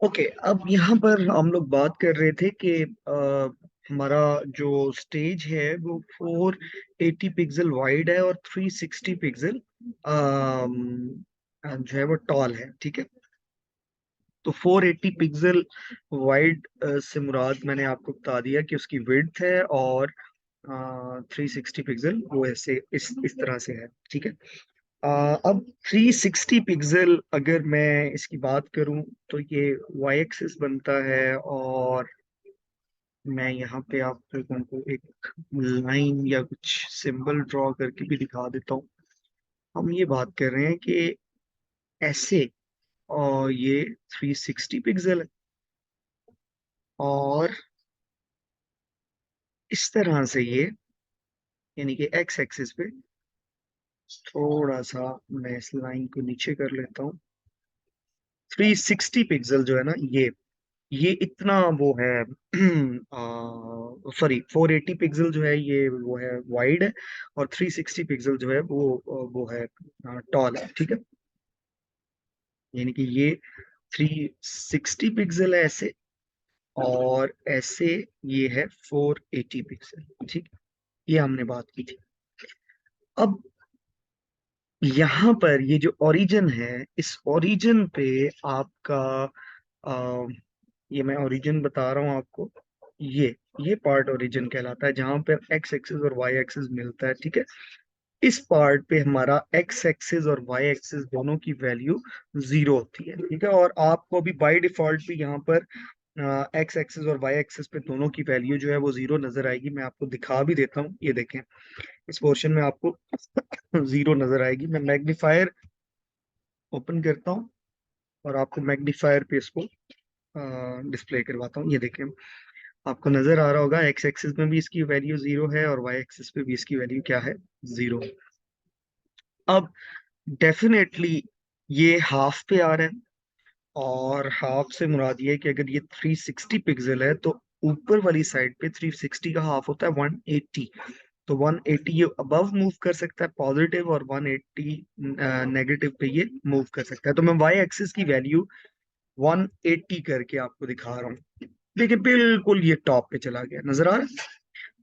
Okay, अब यहाँ पर हम लोग बात कर रहे थे कि हमारा जो स्टेज है वो 480 पिक्सल वाइड है और 360 पिक्सल जो है वो टॉल है, ठीक है। तो 480 पिक्सल वाइड से मुराद मैंने आपको बता दिया कि उसकी विड्थ है, और 360 पिक्सल वो ऐसे इस तरह से है, ठीक है। अब 360 पिक्सल अगर मैं इसकी बात करूं तो ये वाई एक्सिस बनता है, और मैं यहाँ पे आप लोगों को एक लाइन या कुछ सिंबल ड्रॉ करके भी दिखा देता हूँ। हम ये बात कर रहे हैं कि ऐसे, और ये 360 पिक्सल है, और इस तरह से ये, यानी कि एक्स एक्सिस पे थोड़ा सा मैं इस लाइन को नीचे कर लेता हूँ। 360 पिक्सल जो है ना, ये इतना वो है सॉरी, 480 पिक्सल जो है ये वो है वाइड है, और 360 पिक्सल जो है वो है टॉल है, ठीक है। यानी कि ये 360 पिक्सल है ऐसे, और ऐसे ये है 480 पिक्सल, ठीक। ये हमने बात की थी। अब यहाँ पर ये जो ओरिजिन है, इस ओरिजिन पे आपका आ, ये मैं ओरिजिन बता रहा हूँ आपको। ये पार्ट ओरिजिन कहलाता है, जहां पर एक्स एक्सिस और वाई एक्सिस मिलता है, ठीक है। इस पार्ट पे हमारा एक्स एक्सिस और वाई एक्सिस दोनों की वैल्यू जीरो होती है, ठीक है। और आपको अभी बाय डिफॉल्ट भी यहाँ पर एक्स एक्सिस और वाई एक्सिस पे दोनों की वैल्यू जो है वो जीरो नजर आएगी। मैं आपको दिखा भी देता हूँ, ये देखें। इस पोर्शन में आपको जीरो नजर आएगी। मैं मैग्नीफायर ओपन करता हूँ और आपको मैग्नीफायर पे इसको डिस्प्ले करवाता हूँ। ये देखें, आपको नजर आ रहा होगा एक्स एक्सिस में भी इसकी वैल्यू जीरो है, और वाई एक्सिस पे भी इसकी वैल्यू क्या है, जीरो। अब डेफिनेटली ये हाफ पे आ रहा है, और हाफ से मुराद ये है कि अगर ये 360 पिक्सल है तो ऊपर वाली साइड पे 360 का हाफ होता है 180। तो 180 ये अबव मूव कर सकता है पॉजिटिव, और 180 नेगेटिव पे ये मूव कर सकता है। तो मैं वाई एक्सिस की वैल्यू 180 करके आपको दिखा रहा हूँ। देखिए, बिल्कुल ये टॉप पे चला गया, नजर आ रहा है।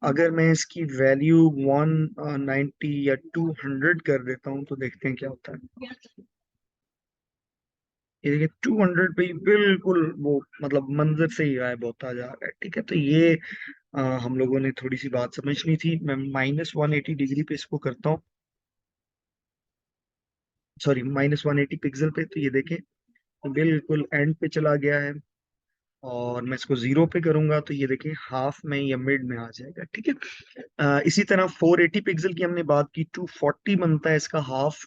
अगर मैं इसकी वैल्यू 190 या 200 कर देता हूँ तो देखते हैं क्या होता है। ये देखिए, 200 पे ही बिल्कुल वो मतलब मंजर से ही गायब होता जा रहा है, ठीक है। तो ये हम लोगों ने थोड़ी सी बात समझनी थी। मैं -180 डिग्री पे इसको करता हूँ, सॉरी -180 पिक्सल पे। तो ये देखें, बिल्कुल एंड पे चला गया है। और मैं इसको जीरो पे करूंगा तो ये देखिए हाफ में या मिड में आ जाएगा, ठीक है। इसी तरह 480 पिक्सल की हमने बात की, 240 बनता है इसका हाफ।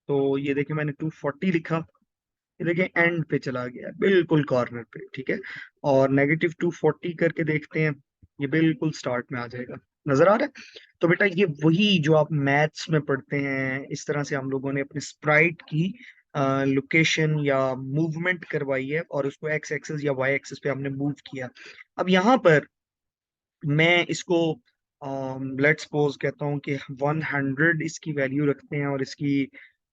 तो ये देखिए, मैंने 240 लिखा। ये देखिए एंड पे चला गया, बिल्कुल कॉर्नर पे, ठीक है। और -240 करके देखते हैं, ये बिल्कुल स्टार्ट में आ जाएगा, नजर आ रहा है। तो बेटा, ये वही जो आप मैथ्स में पढ़ते हैं, इस तरह से हम लोगों ने अपने स्प्राइट की लोकेशन या मूवमेंट करवाई है, और उसको एक्स एक्सिस या वाई एक्सिस पे हमने मूव किया। अब यहाँ पर मैं इसको लेट्स सपोज कहता हूँ कि 100 इसकी वैल्यू रखते हैं, और इसकी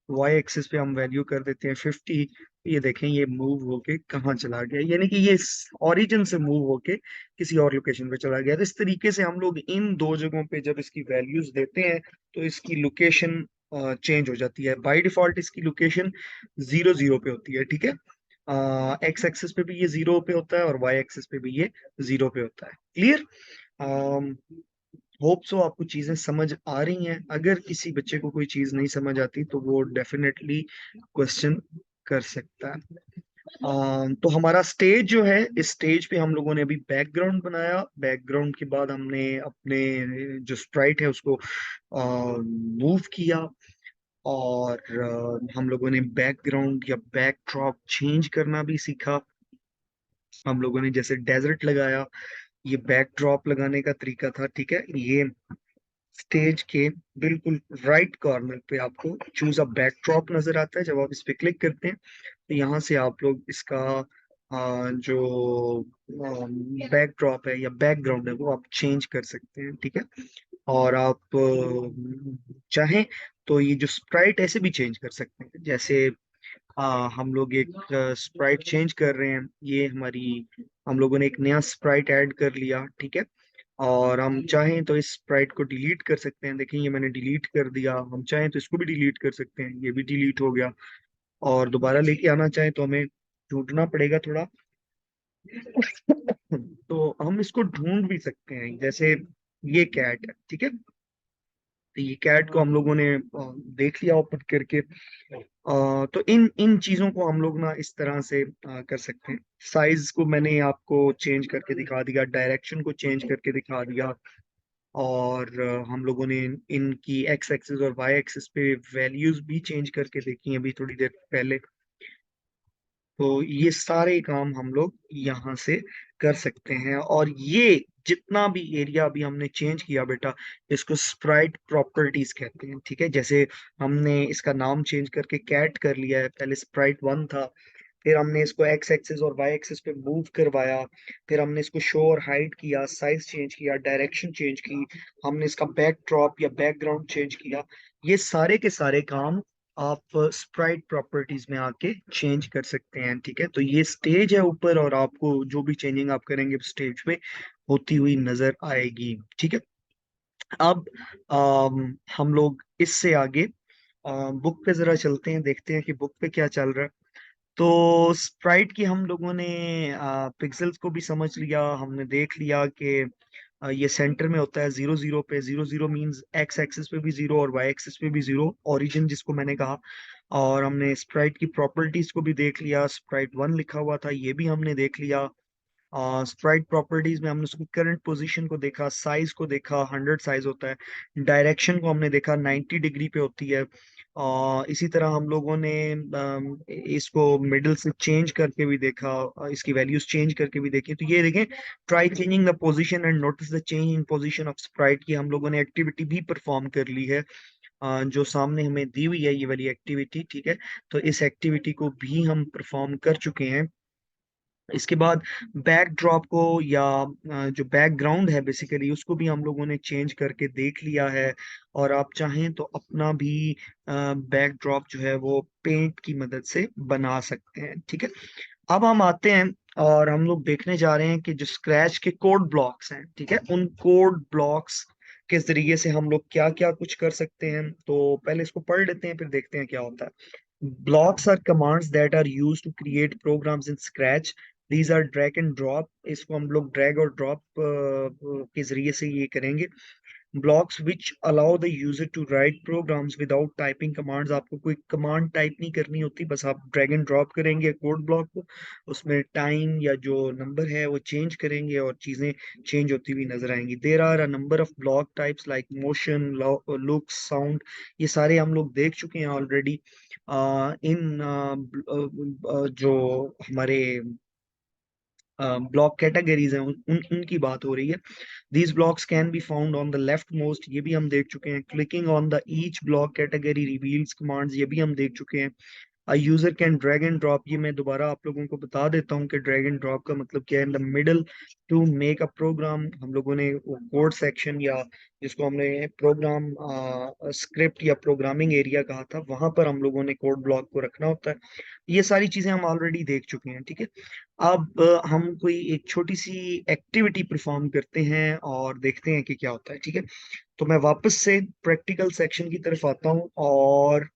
वाई एक्सिस पे हम वैल्यू कर देते हैं 50। ये देखें, ये मूव होके कहाँ चला गया, यानी कि ये ओरिजिन से मूव होके किसी और लोकेशन पे चला गया। तो इस तरीके से हम लोग इन दो जगहों पे जब इसकी वैल्यूज देते हैं तो इसकी लोकेशन चेंज हो जाती है। बाय डिफॉल्ट इसकी लोकेशन 0 0 पे होती है, ठीक है। एक्स एक्सिस पे भी ये जीरो पे होता है, और वाई एक्सिस पे भी ये जीरो पे होता है। क्लियर? होप सो आपको चीजें समझ आ रही हैं। अगर किसी बच्चे को कोई चीज नहीं समझ आती तो वो डेफिनेटली क्वेश्चन कर सकता है। तो हमारा स्टेज जो है, इस स्टेज पे हम लोगों ने अभी बैकग्राउंड बनाया। बैकग्राउंड के बाद हमने अपने जो स्प्राइट है उसको मूव किया, और हम लोगों ने बैकग्राउंड या बैकड्रॉप चेंज करना भी सीखा। हम लोगों ने जैसे डेजर्ट लगाया, ये बैकड्रॉप लगाने का तरीका था, ठीक है। ये स्टेज के बिल्कुल राइट कॉर्नर पे आपको चूज अ बैकड्रॉप नजर आता है। जब आप इस पे क्लिक करते हैं तो यहाँ से आप लोग इसका जो बैकड्रॉप है या बैकग्राउंड है वो आप चेंज कर सकते हैं, ठीक है। और आप चाहें तो ये जो स्प्राइट ऐसे भी चेंज कर सकते हैं, जैसे हम लोग एक स्प्राइट चेंज कर रहे हैं। ये हमारी, हम लोगों ने एक नया स्प्राइट ऐड कर लिया, ठीक है। और हम चाहें तो इस स्प्राइट को डिलीट कर सकते हैं। देखिए ये मैंने डिलीट कर दिया। हम चाहें तो इसको भी डिलीट कर सकते हैं, ये भी डिलीट हो गया। और दोबारा लेके आना चाहें तो हमें ढूंढना पड़ेगा थोड़ा। तो हम इसको ढूंढ भी सकते हैं, जैसे ये कैट है, ठीक है। तो ये कैट को हम लोगों ने देख लिया ओपन करके। तो इन इन चीजों को हम लोग ना इस तरह से कर सकते हैं। साइज को मैंने आपको चेंज करके दिखा दिया, डायरेक्शन को चेंज करके दिखा दिया। और हम लोगों ने इनकी एक्स एक्सिस और वाई एक्सिस पे वैल्यूज भी चेंज करके देखी अभी थोड़ी देर पहले। तो ये सारे काम हम लोग यहाँ से कर सकते हैं। और ये जितना भी एरिया अभी हमने चेंज किया बेटा, इसको स्प्राइट प्रॉपर्टीज कहते हैं, ठीक है। जैसे हमने इसका नाम चेंज करके कैट कर लिया है, पहले स्प्राइट वन था। फिर हमने इसको एक्स एक्सिस और वाई एक्सिस पे मूव करवाया। फिर हमने इसको शो और हाइड किया, साइज चेंज किया, डायरेक्शन चेंज की। हमने इसका बैकड्रॉप या बैकग्राउंड चेंज किया। ये सारे के सारे काम आप स्प्राइट प्रॉपर्टीज में आके चेंज कर सकते हैं, ठीक है। तो ये स्टेज है ऊपर, और आपको जो भी चेंजिंग आप करेंगे स्टेज पे होती हुई नजर आएगी, ठीक है। अब हम लोग इससे आगे बुक पे जरा चलते हैं, देखते हैं कि बुक पे क्या चल रहा है। तो स्प्राइट की हम लोगों ने पिक्सेल्स को भी समझ लिया। हमने देख लिया कि ये सेंटर में होता है 0 0 पे। 0 0 मींस एक्स एक्सिस पे भी 0 और वाई एक्सिस पे भी 0, ओरिजिन जिसको मैंने कहा। और हमने स्प्राइट की प्रॉपर्टीज को भी देख लिया। स्प्राइट वन लिखा हुआ था, ये भी हमने देख लिया। स्प्राइट प्रॉपर्टीज में हमने उसकी करंट पोजीशन को देखा, साइज को देखा, 100 साइज होता है। डायरेक्शन को हमने देखा, 90 डिग्री पे होती है। इसी तरह हम लोगों ने इसको मिडिल से चेंज करके भी देखा, इसकी वैल्यूज चेंज करके भी देखी। तो ये देखें, try changing the position and notice the change in position of Sprite की हम लोगों ने एक्टिविटी भी परफॉर्म कर ली है। जो सामने हमें दी हुई है ये वाली एक्टिविटी, ठीक है। तो इस एक्टिविटी को भी हम परफॉर्म कर चुके हैं। इसके बाद बैकड्रॉप को या जो बैकग्राउंड है बेसिकली उसको भी हम लोगों ने चेंज करके देख लिया है। और आप चाहें तो अपना भी बैकड्रॉप जो है वो पेंट की मदद से बना सकते हैं, ठीक है। अब हम आते हैं और हम लोग देखने जा रहे हैं कि जो स्क्रैच के कोड ब्लॉक्स हैं, ठीक है, उन कोड ब्लॉक्स के जरिए से हम लोग क्या क्या कुछ कर सकते हैं। तो पहले इसको पढ़ लेते हैं, फिर देखते हैं क्या होता है। Blocks are commands that are used to create programs in Scratch. These are drag and drop. इसको हम लोग drag और drop के जरिए से ये करेंगे। Blocks which allow the user to write programs without typing commands. आपको कोई कमांड टाइप नहीं करनी होती, बस आप ड्रैग एंड ड्रॉप करेंगे कोड ब्लॉक को। उसमें टाइम या जो नंबर है वो चेंज करेंगे और चीजें चेंज होती हुई नजर आएंगी। There are a number of block types like motion, look, sound. ये सारे हम लोग देख चुके हैं ऑलरेडी। इन जो हमारे ब्लॉक कैटेगरीज हैं उनकी बात हो रही है। These blocks can be found on the left most, ये भी हम देख चुके हैं। Clicking on the each block category reveals commands, ये भी हम देख चुके हैं। A user can drag and drop, ये मैं दोबारा आप लोगों को बता देता हूँ कि ड्रैग एंड ड्रॉप का मतलब क्या है। In the middle to make a program, हम लोगों ने कोड सेक्शन या जिसको हमने प्रोग्राम स्क्रिप्ट या प्रोग्रामिंग एरिया कहा था, वहां पर हम लोगों ने कोड ब्लॉक को रखना होता है। ये सारी चीजें हम ऑलरेडी देख चुके हैं, ठीक है। अब हम कोई एक छोटी सी एक्टिविटी परफॉर्म करते हैं और देखते हैं कि क्या होता है, ठीक है। तो मैं वापस से प्रैक्टिकल सेक्शन की तरफ आता हूँ, और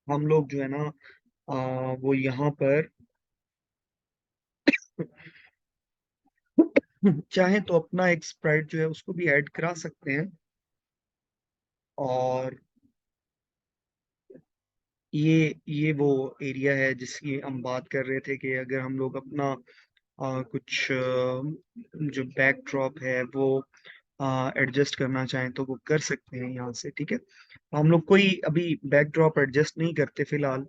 हम लोग जो है ना वो यहाँ पर चाहे तो अपना एक स्प्राइट जो है उसको भी ऐड करा सकते हैं। और ये वो एरिया है जिसकी हम बात कर रहे थे कि अगर हम लोग अपना कुछ जो बैकड्रॉप है वो एडजस्ट करना चाहें तो वो कर सकते हैं यहाँ से, ठीक है। हम लोग कोई अभी बैकड्रॉप एडजस्ट नहीं करते फिलहाल।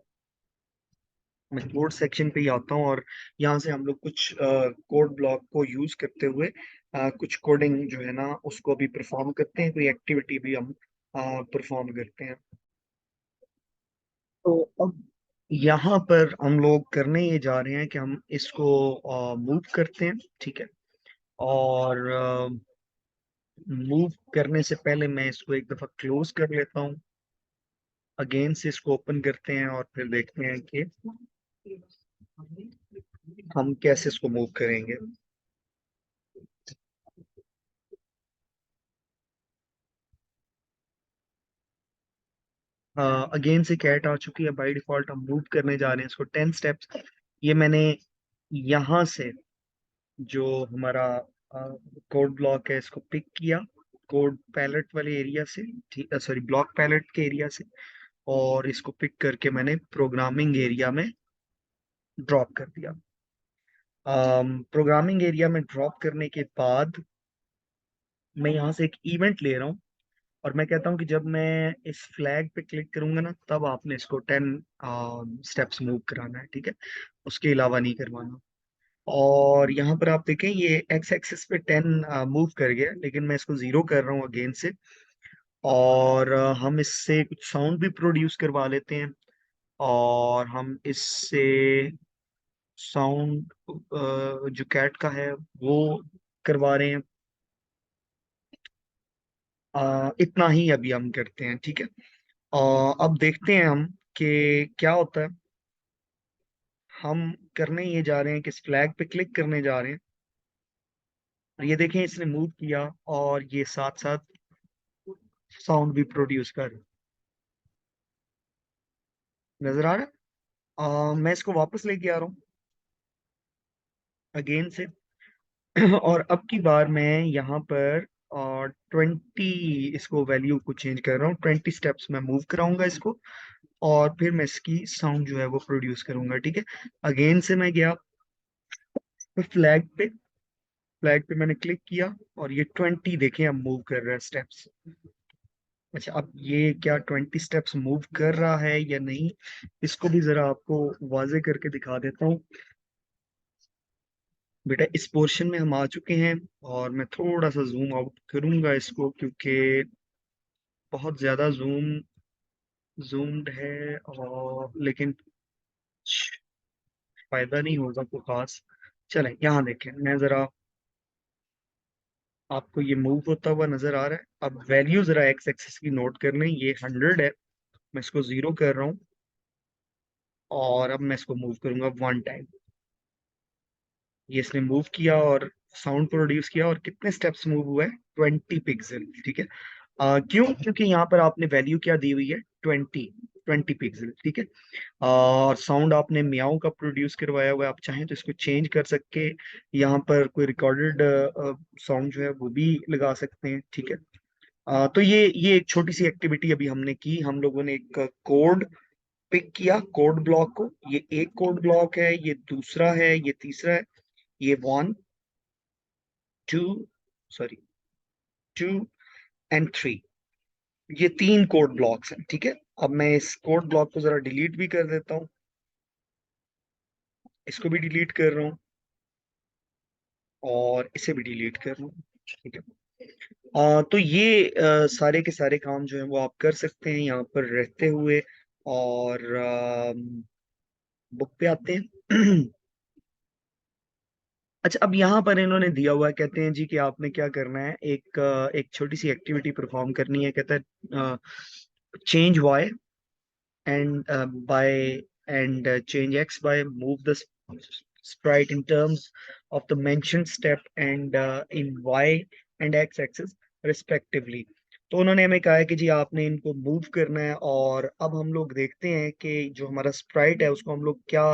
मैं कोड सेक्शन पे ही आता हूँ, और यहाँ से हम लोग कुछ कोड ब्लॉक को यूज करते हुए कुछ कोडिंग जो है ना उसको भी परफॉर्म करते हैं, कोई एक्टिविटी भी हम परफॉर्म करते हैं। तो अब यहाँ पर हम लोग करने ये जा रहे हैं कि हम इसको मूव करते हैं, ठीक है। और मूव करने से पहले मैं इसको एक दफा क्लोज कर लेता हूँ। अगेन से इसको ओपन करते हैं और फिर देखते हैं कि हम कैसे इसको मूव करेंगे। अगेन से कैट आ चुकी है, बाय डिफॉल्ट हम मूव करने जा रहे हैं इसको 10 स्टेप्स। ये मैंने यहाँ से जो हमारा कोड ब्लॉक है इसको पिक किया, कोड पैलेट वाले एरिया से, ठीक, सॉरी ब्लॉक पैलेट के एरिया से, और इसको पिक करके मैंने प्रोग्रामिंग एरिया में ड्रॉप कर दिया। प्रोग्रामिंग एरिया में ड्रॉप करने के बाद मैं यहाँ से एक इवेंट ले रहा हूँ, और मैं कहता हूँ कि जब मैं इस फ्लैग पे क्लिक करूंगा ना, तब आपने इसको 10 स्टेप्स मूव कराना है, ठीक है, उसके अलावा नहीं करवाना। और यहाँ पर आप देखें ये एक्स एक्सिस पे 10 मूव कर गया, लेकिन मैं इसको 0 कर रहा हूँ अगेन से। और हम इससे कुछ साउंड भी प्रोड्यूस करवा लेते हैं, और हम इससे साउंड जो कैट का है वो करवा रहे हैं। इतना ही अभी हम करते हैं, ठीक है। अब देखते हैं हम कि क्या होता है। हम करने ये जा रहे हैं कि इस फ्लैग पे क्लिक करने जा रहे हैं, और ये देखें इसने मूव किया, और ये साथ साथ साउंड भी प्रोड्यूस कर रहा है। नजर आ रहा है। मैं इसको वापस लेके आ रहा हूँ अगेन से। और अब की बार मैं यहाँ पर और 20 इसको वैल्यू को चेंज कर रहा हूँ, 20 स्टेप्स में मूव कराऊंगा इसको, और फिर मैं इसकी साउंड जो है वो प्रोड्यूस करूंगा, ठीक है। अगेन से मैं गया फ्लैग पे मैंने क्लिक किया, और ये 20 देखें अब मूव कर रहा है स्टेप्स। अच्छा, अब ये क्या 20 स्टेप्स मूव कर रहा है या नहीं, इसको भी जरा आपको वाजे करके दिखा देता हूँ। बेटा इस पोर्शन में हम आ चुके हैं, और मैं थोड़ा सा जूम आउट करूंगा इसको, क्योंकि बहुत ज्यादा जूम्ड है, और लेकिन फायदा नहीं होगा कोई खास। चलें यहाँ देखें, मैं जरा आपको ये मूव होता हुआ नजर आ रहा है। अब वैल्यू जरा एक्स एक्सिस की नोट कर लें, ये 100 है, मैं इसको 0 कर रहा हूँ, और अब मैं इसको मूव करूंगा 1 टाइम। ये इसने मूव किया और साउंड प्रोड्यूस किया, और कितने स्टेप्स मूव हुए? 20 पिक्सल, ठीक है। क्यों? क्योंकि यहाँ पर आपने वैल्यू क्या दी हुई है? 20 पिक्सल, ठीक है। और साउंड आपने मियाओ का प्रोड्यूस करवाया हुआ है, आप चाहें तो इसको चेंज कर सकते, यहाँ पर कोई रिकॉर्डेड साउंड जो है वो भी लगा सकते हैं, ठीक है। तो ये एक छोटी सी एक्टिविटी अभी हमने की, हम लोगों ने एक कोड पिक किया, कोड ब्लॉक को। ये एक कोड ब्लॉक है, ये दूसरा है, ये तीसरा है, ये 1 2 सॉरी 2 एंड 3, ये 3 कोड ब्लॉक्स हैं, ठीक है। अब मैं इस कोड ब्लॉक को जरा डिलीट भी कर देता हूँ, इसको भी डिलीट कर रहा हूँ, और इसे भी डिलीट कर रहा हूँ, ठीक है। तो ये सारे के सारे काम जो है वो आप कर सकते हैं यहाँ पर रहते हुए। और बुक पे आते हैं। अच्छा, अब यहाँ पर इन्होंने दिया हुआ है, कहते हैं जी कि आपने क्या करना है, एक छोटी सी एक्टिविटी परफॉर्म करनी है, कहता है change y and by and change x by move the sprite in terms of the mentioned step and in y and x axis respectively। तो उन्होंने हमें कहा है कि जी आपने इनको मूव करना है, और अब हम लोग देखते हैं कि जो हमारा स्प्राइट है उसको हम लोग क्या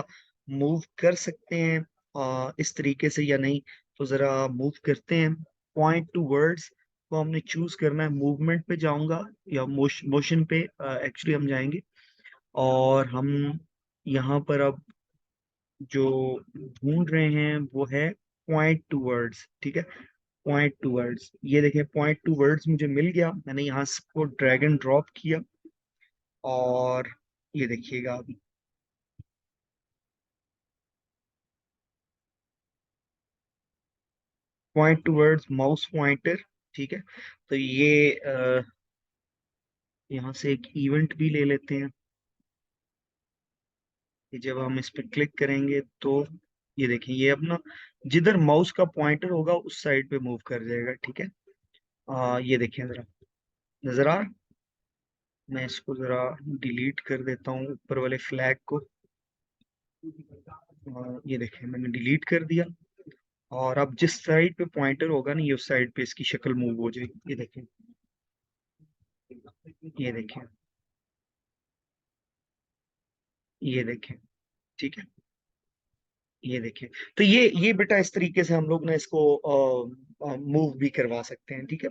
मूव कर सकते हैं इस तरीके से या नहीं। तो जरा मूव करते हैं। पॉइंट टू वर्ड्स को हमने चूज करना है, मूवमेंट पे जाऊंगा या मोशन पे एक्चुअली हम जाएंगे, और हम यहाँ पर अब जो ढूंढ रहे हैं वो है पॉइंट टू वर्ड्स, ठीक है। पॉइंट टू वर्ड्स, ये देखें पॉइंट टू वर्ड्स मुझे मिल गया, मैंने यहाँ को ड्रैग एंड ड्रॉप किया, और ये देखिएगा अभी point two words mouse pointer, ठीक है। तो ये यहाँ से एक इवेंट भी ले लेते हैं कि जब हम इस पर क्लिक करेंगे तो ये देखिए ये अपना जिधर माउस का पॉइंटर होगा उस साइड पे मूव कर जाएगा, ठीक है। ये देखिए जरा, नजर आ रहा? मैं इसको जरा डिलीट कर देता हूँ ऊपर वाले फ्लैग को। ये देखें मैंने डिलीट कर दिया। और अब जिस साइड पे पॉइंटर होगा ना, ये उस साइड पे इसकी शक्ल मूव हो जाएगी। ये देखें, ये देखें, ये देखें। ठीक है, ये देखें। तो ये बेटा इस तरीके से हम लोग ना इसको मूव भी करवा सकते हैं। ठीक है।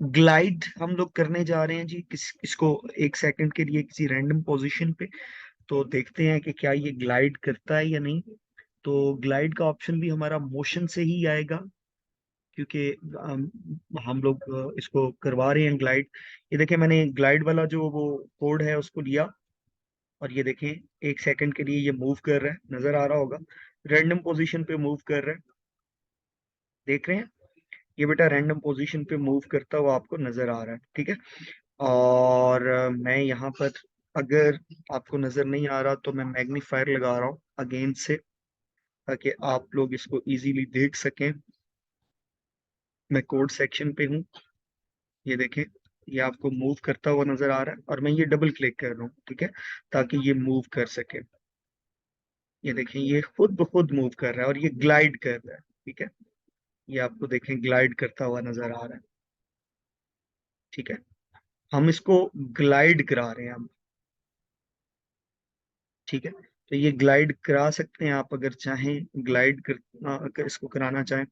ग्लाइड हम लोग करने जा रहे हैं जी, इसको 1 सेकंड के लिए किसी रैंडम पोजीशन पे। तो देखते हैं कि क्या ये ग्लाइड करता है या नहीं। तो ग्लाइड का ऑप्शन भी हमारा मोशन से ही आएगा, क्योंकि हम लोग इसको करवा रहे हैं ग्लाइड। ये देखें, मैंने ग्लाइड वाला जो वो कोड है उसको लिया, और ये देखें 1 सेकंड के लिए ये मूव कर रहा है, नजर आ रहा होगा। रैंडम पोजीशन पे मूव कर रहा है, देख रहे हैं। ये बेटा रैंडम पोजीशन पे मूव करता हुआ आपको नजर आ रहा है। ठीक है। और मैं यहाँ पर, अगर आपको नजर नहीं आ रहा तो मैं मैग्नीफायर लगा रहा हूँ अगेन से, ताकि आप लोग इसको इजीली देख सकें। मैं कोड सेक्शन पे हूँ, ये देखें। ये आपको मूव करता हुआ नजर आ रहा है, और मैं ये डबल क्लिक कर रहा हूँ, ठीक है, ताकि ये मूव कर सके। ये देखें, ये खुद ब खुद मूव कर रहा है और ये ग्लाइड कर रहा है। ठीक है, ये आपको देखें ग्लाइड करता हुआ नजर आ रहा है। ठीक है, हम इसको ग्लाइड करा रहे हैं हम। ठीक है, तो ये ग्लाइड करा सकते हैं आप अगर चाहें, ग्लाइड अगर इसको कराना चाहें।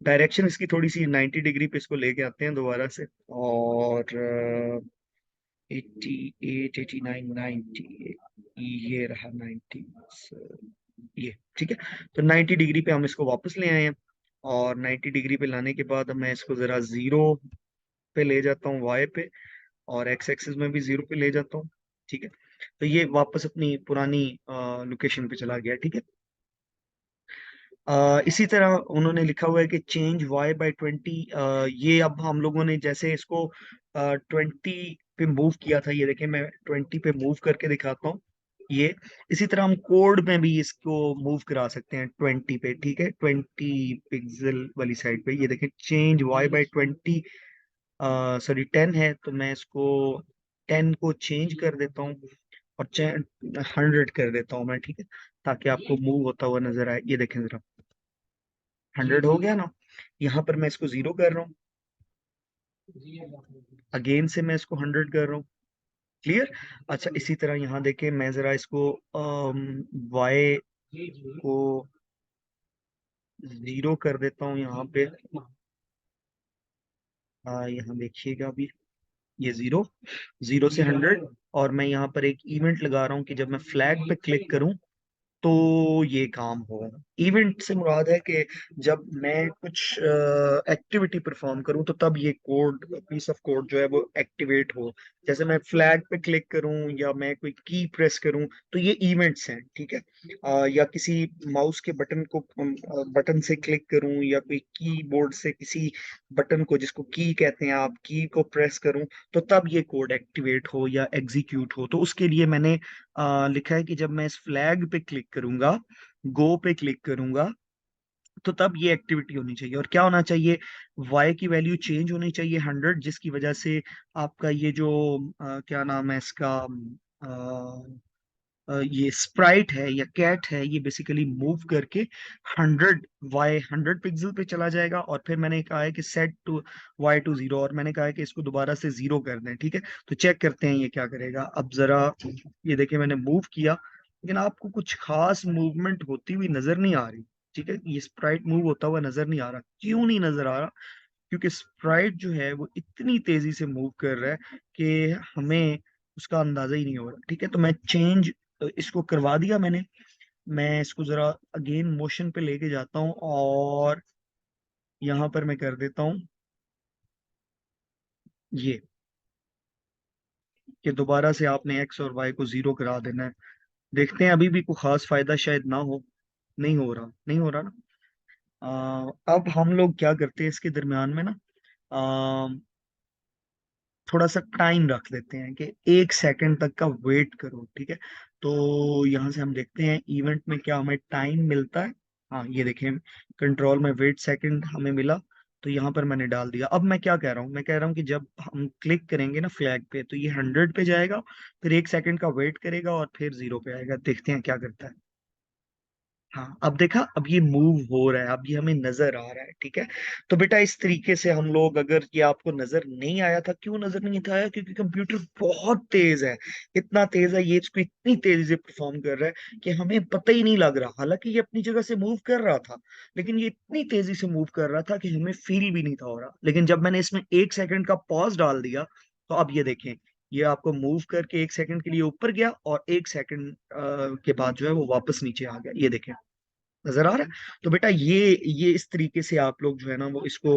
डायरेक्शन इसकी थोड़ी सी 90 डिग्री पे इसको लेके आते हैं दोबारा से। और 88, 89, 90, ये रहा 90, ये ठीक है। तो 90 डिग्री पे हम इसको वापस ले आए हैं। और 90 डिग्री पे लाने के बाद मैं इसको जरा जीरो पे ले जाता हूँ, वाई पे। और एक्स एक्सिस में भी जीरो पे ले जाता हूँ। ठीक है, तो ये वापस अपनी पुरानी लोकेशन पे चला गया। ठीक है। इसी तरह उन्होंने लिखा हुआ है कि चेंज y/20। ये अब हम लोगों ने जैसे इसको 20 पे मूव किया था, ये देखें मैं 20 पे मूव करके दिखाता हूँ। ये इसी तरह हम कोड में भी इसको मूव करा सकते हैं 20 पे। ठीक है, 20 पिक्सल वाली साइड पे। ये देखें, चेंज y/20, सॉरी 10 है, तो मैं इसको 10 को चेंज कर देता हूँ, और 100 कर देता हूँ मैं। ठीक है, ताकि आपको मूव होता हुआ नजर आए। ये देखें जरा, 100 हो गया ना। यहाँ पर मैं इसको जीरो कर रहा हूँ, अगेन से मैं इसको 100 कर रहा हूँ। क्लियर। अच्छा, इसी तरह यहाँ देखें, मैं जरा इसको वाई को जीरो कर देता हूँ यहाँ पे। यहाँ देखिएगा अभी, ये जीरो, जीरो से 100। और मैं यहाँ पर एक इवेंट लगा रहा हूँ कि जब मैं फ्लैग पे क्लिक करूँ तो ये काम हो। इवेंट से मुराद है कि जब मैं कुछ एक्टिविटी परफॉर्म करूं तो तब ये कोड, पीस ऑफ कोड जो है वो एक्टिवेट हो। जैसे मैं फ्लैग पे क्लिक करूं या मैं कोई की प्रेस करूं, तो ये इवेंट्स हैं। ठीक है। या किसी माउस के बटन को, बटन से क्लिक करूं, या कोई कीबोर्ड से किसी बटन को, जिसको की कहते हैं आप, की को प्रेस करूं, तो तब ये कोड एक्टिवेट हो या एग्जीक्यूट हो। तो उसके लिए मैंने लिखा है कि जब मैं इस फ्लैग पे क्लिक करूंगा, गो पे क्लिक करूंगा, तो तब ये एक्टिविटी होनी चाहिए। और क्या होना चाहिए, वाई की वैल्यू चेंज होनी चाहिए 100, जिसकी वजह से आपका ये जो क्या नाम है इसका, ये स्प्राइट है या कैट है, ये बेसिकली मूव करके 100 पिक्सल पे चला जाएगा। और फिर मैंने कहा है कि सेट टू y/0, और मैंने कहा है कि इसको दोबारा से जीरो कर दें। ठीक है, तो चेक करते हैं ये क्या करेगा। अब जरा ये देखिए, मैंने मूव किया, लेकिन आपको कुछ खास मूवमेंट होती हुई नजर नहीं आ रही। ठीक है, ये स्प्राइट मूव होता हुआ नजर नहीं आ रहा। क्यों नहीं नजर आ रहा? क्योंकि स्प्राइट जो है वो इतनी तेजी से मूव कर रहा है कि हमें उसका अंदाजा ही नहीं हो रहा। ठीक है, तो मैं चेंज इसको करवा दिया मैंने। मैं इसको जरा अगेन मोशन पे लेके जाता हूँ, और यहाँ पर मैं कर देता हूँ ये, कि दोबारा से आपने एक्स और वाई को जीरो करा देना है। देखते हैं, अभी भी कोई खास फायदा शायद ना हो। नहीं हो रहा, नहीं हो रहा ना। अब हम लोग क्या करते हैं इसके दरमियान में ना, थोड़ा सा टाइम रख देते हैं कि 1 सेकंड तक का वेट करो। ठीक है, तो यहाँ से हम देखते हैं इवेंट में क्या हमें टाइम मिलता है। हाँ, ये देखें, कंट्रोल में वेट सेकंड हमें मिला। तो यहाँ पर मैंने डाल दिया। अब मैं क्या कह रहा हूँ, मैं कह रहा हूँ कि जब हम क्लिक करेंगे ना फ्लैग पे, तो ये 100 पे जाएगा, फिर 1 सेकंड का वेट करेगा और फिर 0 पे आएगा। देखते हैं क्या करता है। हाँ, अब देखा, अब ये मूव हो रहा है, अब ये हमें नजर आ रहा है, ठीक है। तो बेटा इस तरीके से हम लोग, अगर ये आपको नजर नहीं आया था, क्यों नजर नहीं आया? क्योंकि कंप्यूटर बहुत तेज है। इतना तेज है ये, इसको इतनी तेजी से परफॉर्म कर रहा है कि हमें पता ही नहीं लग रहा। हालांकि ये अपनी जगह से मूव कर रहा था, लेकिन ये इतनी तेजी से मूव कर रहा था कि हमें फील भी नहीं था हो रहा। लेकिन जब मैंने इसमें 1 सेकंड का पॉज डाल दिया, तो अब ये देखें, ये आपको मूव करके 1 सेकंड के लिए ऊपर गया, और 1 सेकंड के बाद जो है वो वापस नीचे आ गया। ये देखें, नजर आ रहा है? तो बेटा ये इस तरीके से आप लोग जो है ना वो इसको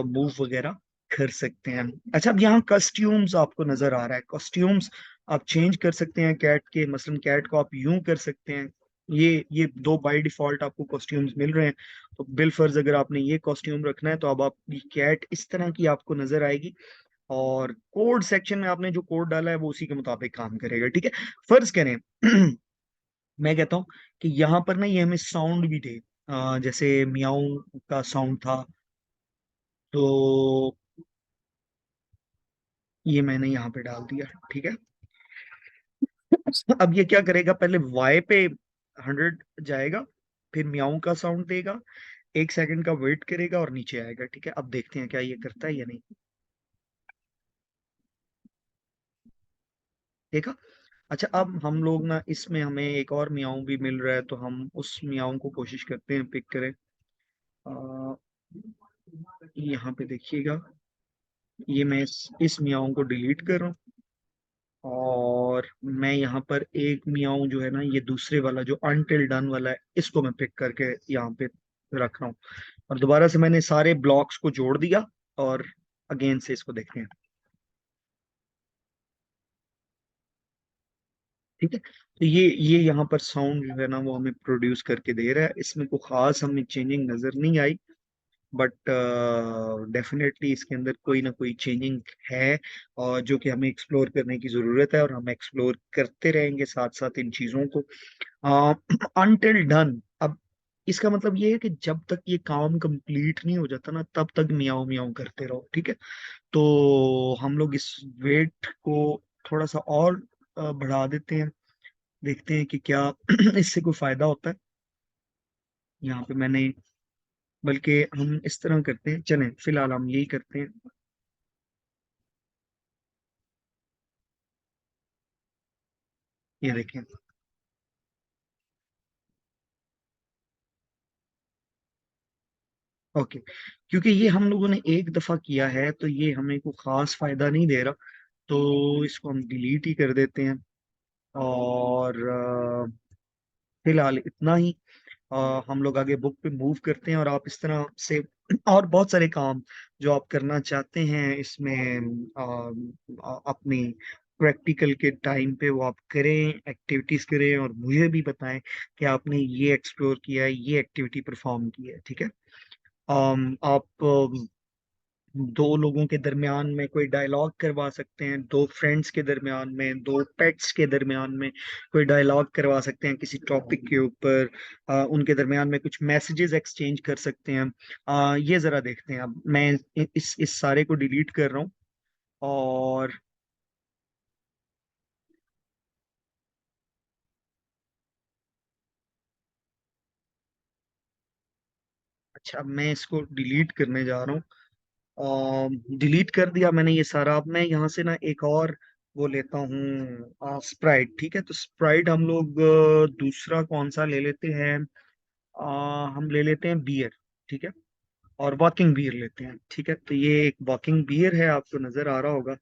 मूव वगैरह कर सकते हैं। अच्छा, अब यहाँ कस्ट्यूम्स आपको नजर आ रहा है। कॉस्ट्यूम्स आप चेंज कर सकते हैं कैट के। मसलन कैट को आप यूं कर सकते हैं, ये दो बाय डिफॉल्ट आपको कॉस्ट्यूम्स मिल रहे हैं। तो बिल फर्ज अगर आपने ये कॉस्ट्यूम रखना है, तो अब आप कैट इस तरह की आपको नजर आएगी, और कोड सेक्शन में आपने जो कोड डाला है वो उसी के मुताबिक काम करेगा, ठीक है। फर्ज करें मैं कहता हूँ कि यहाँ पर ना ये हमें साउंड भी दे, जैसे मियाऊ का साउंड था, तो ये मैंने यहाँ पे डाल दिया, ठीक है। अब ये क्या करेगा, पहले वाई पे 100 जाएगा, फिर मियाऊ का साउंड देगा, 1 सेकंड का वेट करेगा और नीचे आएगा, ठीक है। अब देखते हैं क्या ये करता है या नहीं। देखा? अच्छा, अब हम लोग ना इसमें हमें एक और मियाऊ भी मिल रहा है, तो हम उस मियाऊ को कोशिश करते हैं पिक करें। अ, यहाँ पे देखिएगा, ये मैं इस मियाऊ को डिलीट कर रहा हूँ, और मैं यहाँ पर एक मियाऊ जो है ना, ये दूसरे वाला जो अनटिल डन वाला है, इसको मैं पिक करके यहाँ पे रख रहा हूँ। और दोबारा से मैंने सारे ब्लॉक्स को जोड़ दिया, और अगेन से इसको देखते हैं, ठीक है। तो ये यहाँ पर साउंड जो है ना वो हमें प्रोड्यूस करके दे रहा है। इसमें कोई खास हमें चेंजिंग नजर नहीं आई, बट डेफिनेटली इसके अंदर कोई ना कोई चेंजिंग है, और जो कि हमें एक्सप्लोर करने की जरूरत है, और हम एक्सप्लोर करते रहेंगे साथ साथ इन चीजों को, अनटिल डन। अब इसका मतलब ये है कि जब तक ये काम कंप्लीट नहीं हो जाता ना, तब तक मियाऊ मियाऊ करते रहो, ठीक है। तो हम लोग इस वेट को थोड़ा सा और बढ़ा देते हैं, देखते हैं कि क्या इससे कोई फायदा होता है। यहाँ पे मैंने, बल्कि हम इस तरह करते हैं, चलें फिलहाल हम यही करते हैं। ये देखें, ओके, क्योंकि ये हम लोगों ने एक दफा किया है, तो ये हमें को खास फायदा नहीं दे रहा, तो इसको हम डिलीट ही कर देते हैं। और फिलहाल इतना ही। हम लोग आगे बुक पे मूव करते हैं, और आप इस तरह से और बहुत सारे काम जो आप करना चाहते हैं इसमें, अपनी प्रैक्टिकल के टाइम पे वो आप करें, एक्टिविटीज करें, और मुझे भी बताएं कि आपने ये एक्सप्लोर किया है, ये एक्टिविटी परफॉर्म की है, ठीक है। आप दो लोगों के दरमियान में कोई डायलॉग करवा सकते हैं, दो फ्रेंड्स के दरमियान में, दो पेट्स के दरमियान में कोई डायलॉग करवा सकते हैं किसी टॉपिक के ऊपर, उनके दरमियान में कुछ मैसेजेस एक्सचेंज कर सकते हैं। ये जरा देखते हैं। अब मैं इस सारे को डिलीट कर रहा हूँ, और अच्छा, अब मैं इसको डिलीट करने जा रहा हूँ। डिलीट कर दिया मैंने ये सारा। अब मैं यहाँ से ना एक और वो लेता हूँ, स्प्राइट, ठीक है। तो स्प्राइट हम लोग दूसरा कौन सा ले लेते हैं? हम ले लेते हैं बियर, ठीक है। और वॉकिंग बियर लेते हैं, ठीक है। तो ये एक वॉकिंग बियर है, आपको नजर आ रहा होगा।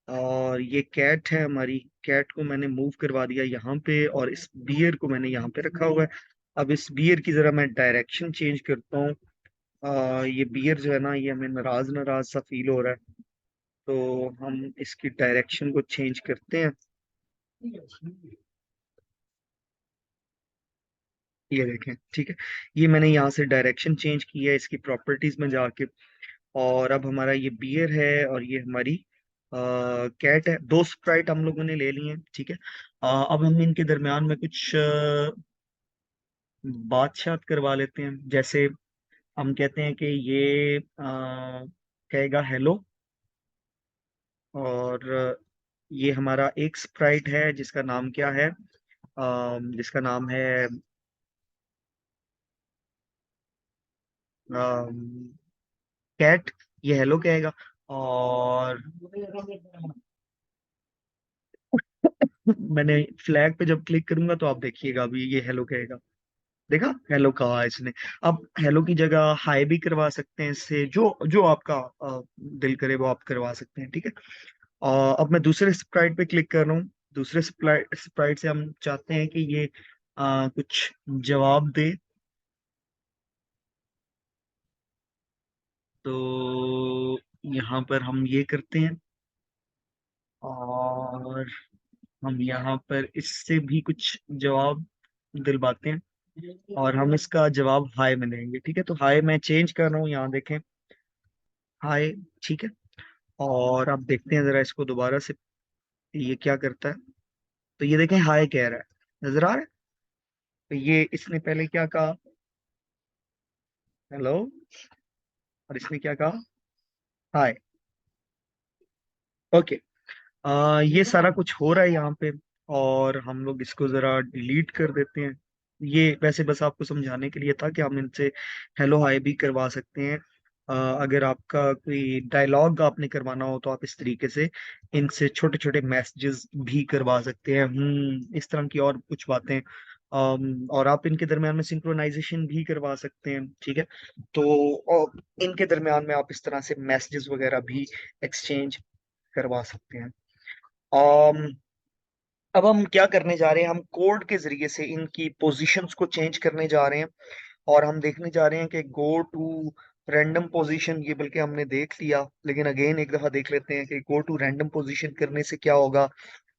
और ये कैट है हमारी, कैट को मैंने मूव करवा दिया यहाँ पे, और इस बियर को मैंने यहाँ पे रखा हुआ है। अब इस बियर की जरा मैं डायरेक्शन चेंज करता हूँ। ये बियर जो है ना, ये हमें नाराज नाराज सा फील हो रहा है, तो हम इसकी डायरेक्शन को चेंज करते हैं। ये देखें, ठीक है। ये मैंने यहाँ से डायरेक्शन चेंज की है इसकी प्रॉपर्टीज में जाके, और अब हमारा ये बियर है, और ये हमारी कैट है। दो स्प्राइट हम लोगों ने ले लिए हैं, ठीक है। अब हम इनके दरमियान में कुछ बात करवा लेते हैं, जैसे हम कहते हैं कि ये कहेगा हेलो। और ये हमारा एक स्प्राइट है जिसका नाम क्या है, जिसका नाम है कैट। ये हेलो कहेगा। और मैंने फ्लैग पे जब क्लिक करूंगा तो आप देखिएगा अभी ये हेलो कहेगा। देखा, हेलो कहा इसने। अब हेलो की जगह हाय भी करवा सकते हैं इससे, जो जो आपका दिल करे वो आप करवा सकते हैं, ठीक है। अब मैं दूसरे स्प्राइट पे क्लिक कर रहा हूँ। दूसरे स्प्राइट स्प्राइट से हम चाहते हैं कि ये कुछ जवाब दे। तो यहाँ पर हम ये करते हैं, और हम यहाँ पर इससे भी कुछ जवाब दिलवाते हैं, और हम इसका जवाब हाय में देंगे, ठीक है। तो हाय मैं चेंज कर रहा हूँ, यहाँ देखें, हाय, ठीक है। और अब देखते हैं जरा इसको दोबारा से, ये क्या करता है। तो ये देखें, हाय कह रहा है, नजर आ रहा है। तो ये इसने पहले क्या कहा, हेलो, और इसने क्या कहा, हाय। ओके। ये सारा कुछ हो रहा है यहाँ पे, और हम लोग इसको जरा डिलीट कर देते हैं। ये वैसे बस आपको समझाने के लिए था कि हम इनसे हेलो हाय भी करवा सकते हैं। अगर आपका कोई डायलॉग आपने करवाना हो तो आप इस तरीके से इनसे छोटे छोटे मैसेजेस भी करवा सकते हैं, इस तरह की और कुछ बातें। और आप इनके दरमियान में सिंक्रोनाइजेशन भी करवा सकते हैं, ठीक है। तो इनके दरमियान में आप इस तरह से मैसेजेस वगैरह भी एक्सचेंज करवा सकते हैं। अम, अब हम क्या करने जा रहे हैं, हम कोड के जरिए से इनकी पोजीशंस को चेंज करने जा रहे हैं। और हम देखने जा रहे हैं कि गो टू रैंडम पोजीशन, ये बल्कि हमने देख लिया, लेकिन अगेन एक दफा देख लेते हैं कि गो टू रैंडम पोजीशन करने से क्या होगा,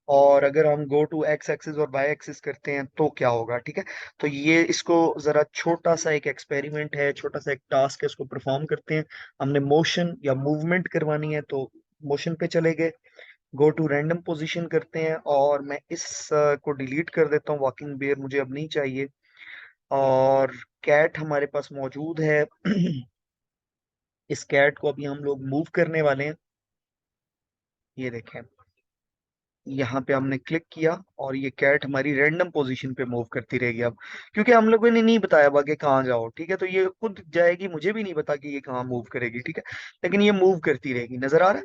और अगर हम गो टू एक्स एक्सिस और वाई एक्सिस करते हैं तो क्या होगा, ठीक है। तो ये इसको जरा छोटा सा एक एक्सपेरिमेंट है, छोटा सा एक टास्क है, इसको परफॉर्म करते हैं। हमने मोशन या मूवमेंट करवानी है, तो मोशन पे चले गए, गो टू रैंडम पोजीशन करते हैं, और मैं इस को डिलीट कर देता हूँ, वॉकिंग बेयर मुझे अब नहीं चाहिए। और कैट हमारे पास मौजूद है। इस कैट को अभी हम लोग मूव करने वाले हैं। ये देखें, यहाँ पे हमने क्लिक किया, और ये कैट हमारी रैंडम पोजीशन पे मूव करती रहेगी अब, क्योंकि हम लोगों ने नहीं बताया हुआ कि कहाँ जाओ, ठीक है। तो ये खुद जाएगी, मुझे भी नहीं पता कि ये कहाँ मूव करेगी, ठीक है। लेकिन ये मूव करती रहेगी, नजर आ रहा है।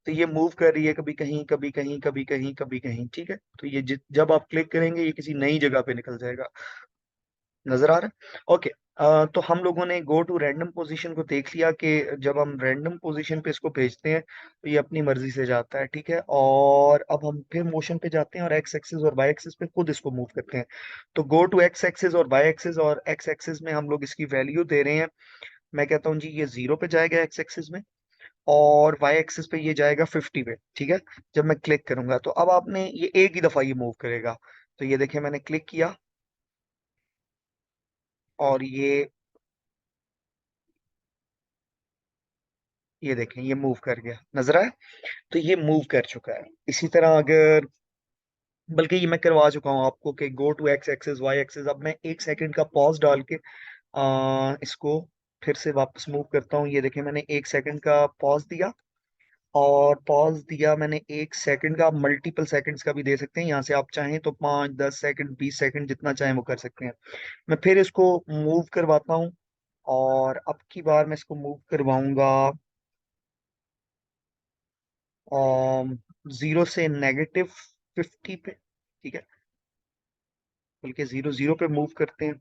तो ये मूव कर रही है, कभी कहीं कभी कहीं कभी कहीं कभी कहीं, ठीक है। तो ये जब आप क्लिक करेंगे ये किसी नई जगह पे निकल जाएगा, नजर आ रहा है। ओके। तो हम लोगों ने गो टू रैंडम पोजीशन को देख लिया कि जब हम रैंडम पोजीशन पे इसको भेजते हैं तो ये अपनी मर्जी से जाता है, ठीक है। और अब हम फिर मोशन पे जाते हैं और एक्स एक्सिस और वाई एक्सिस पे खुद इसको मूव करते हैं। तो गो टू एक्स एक्सिस और वाई एक्सिस, और एक्स एक्सिस में हम लोग इसकी वैल्यू दे रहे हैं। मैं कहता हूँ जी ये 0 पे जाएगा एक्स एक्सिस में, और वाई एक्सिस पे ये जाएगा 50 पे, ठीक है। जब मैं क्लिक करूंगा तो अब आपने ये एक ही दफा ये मूव करेगा। तो ये देखिए, मैंने क्लिक किया, और ये देखें, ये मूव कर गया, नजर आया। तो ये मूव कर चुका है। इसी तरह अगर, बल्कि ये मैं करवा चुका हूँ आपको कि go to x axis y axis. अब मैं 1 सेकंड का पॉज डाल के इसको फिर से वापस मूव करता हूँ। ये देखें, मैंने 1 सेकंड का पॉज दिया, और पॉज दिया मैंने 1 सेकंड का, मल्टीपल सेकंड्स का भी दे सकते हैं, यहाँ से आप चाहें तो 5 10 सेकंड 20 सेकंड जितना चाहें वो कर सकते हैं। मैं फिर इसको मूव करवाता हूँ, और अब की बार मैं इसको मूव करवाऊंगा 0 से -50 पे, ठीक है। बल्कि 0 0 पे मूव करते हैं।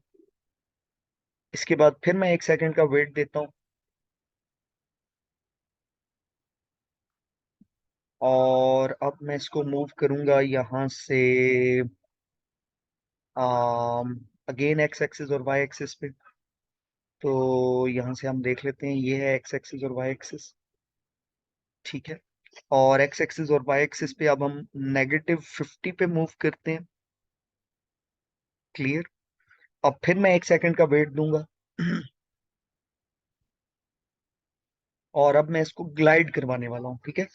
इसके बाद फिर मैं 1 सेकंड का वेट देता हूँ, और अब मैं इसको मूव करूंगा यहाँ से अगेन एक्स एक्सिस और वाई एक्सिस पे। तो यहाँ से हम देख लेते हैं, ये है एक्स एक्सिस और वाई एक्सिस, ठीक है। और एक्स एक्सिस और वाई एक्सिस पे अब हम -50 पे मूव करते हैं, क्लियर। अब फिर मैं 1 सेकंड का वेट दूंगा। और अब मैं इसको ग्लाइड करवाने वाला हूँ, ठीक है।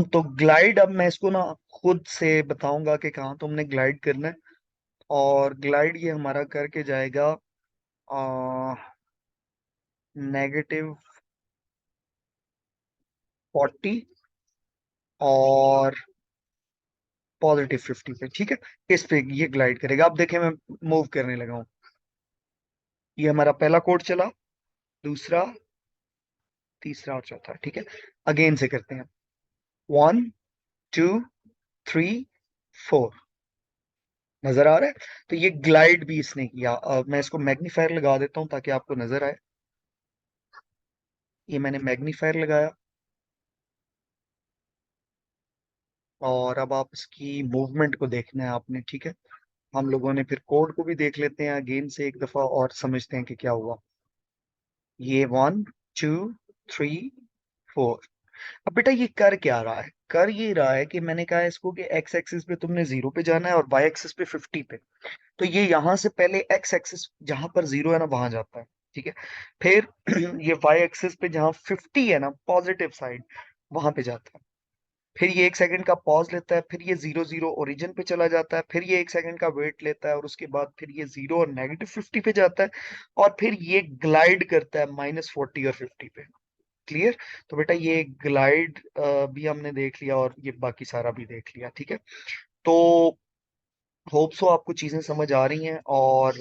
तो ग्लाइड, अब मैं इसको ना खुद से बताऊंगा कि कहाँ तुमने ग्लाइड करना है। और ग्लाइड ये हमारा करके जाएगा -40 और +50 पे, ठीक है। इस पे ये ग्लाइड करेगा। अब देखें मैं मूव करने लगा हूं। ये हमारा पहला कोड चला, दूसरा, तीसरा और चौथा, ठीक है। अगेन से करते हैं। 1 2 3 4। नजर आ रहा है? तो ये ग्लाइड भी इसने किया। मैं इसको मैग्नीफायर लगा देता हूं ताकि आपको नजर आए। ये मैंने मैग्नीफायर लगाया, और अब आप इसकी मूवमेंट को देखना है आपने, ठीक है। हम लोगों ने फिर कोड को भी देख लेते हैं अगेन से एक दफा, और समझते हैं कि क्या हुआ। ये 1 2 3 4। अब बेटा ये कर क्या रहा है? कर ये रहा है कि मैंने कहा इसको कि एक्स एक्सिस पे तुमने 0 पे जाना है और वाई एक्सिस पे 50 पे। तो ये यहां से पहले एक्स एक्सिस जहां पर 0 है ना वहां जाता है, ठीक है। फिर ये वाई एक्सिस पे जहां 50 है ना, पॉजिटिव साइड, वहां पे जाता है। फिर ये 1 सेकंड का पॉज लेता है, फिर ये 0 0 ओरिजिन पे चला जाता है, फिर ये 1 सेकंड का वेट लेता है, और उसके बाद फिर ये 0 और -50 पे जाता है, और फिर ये ग्लाइड करता है -40 और 50 पे। क्लियर? तो बेटा ये ग्लाइड भी हमने देख लिया, और ये बाकी सारा भी देख लिया, ठीक है। तो होप सो आपको चीजें समझ आ रही हैं, और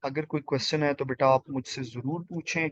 अगर कोई क्वेश्चन है तो बेटा आप मुझसे जरूर पूछें।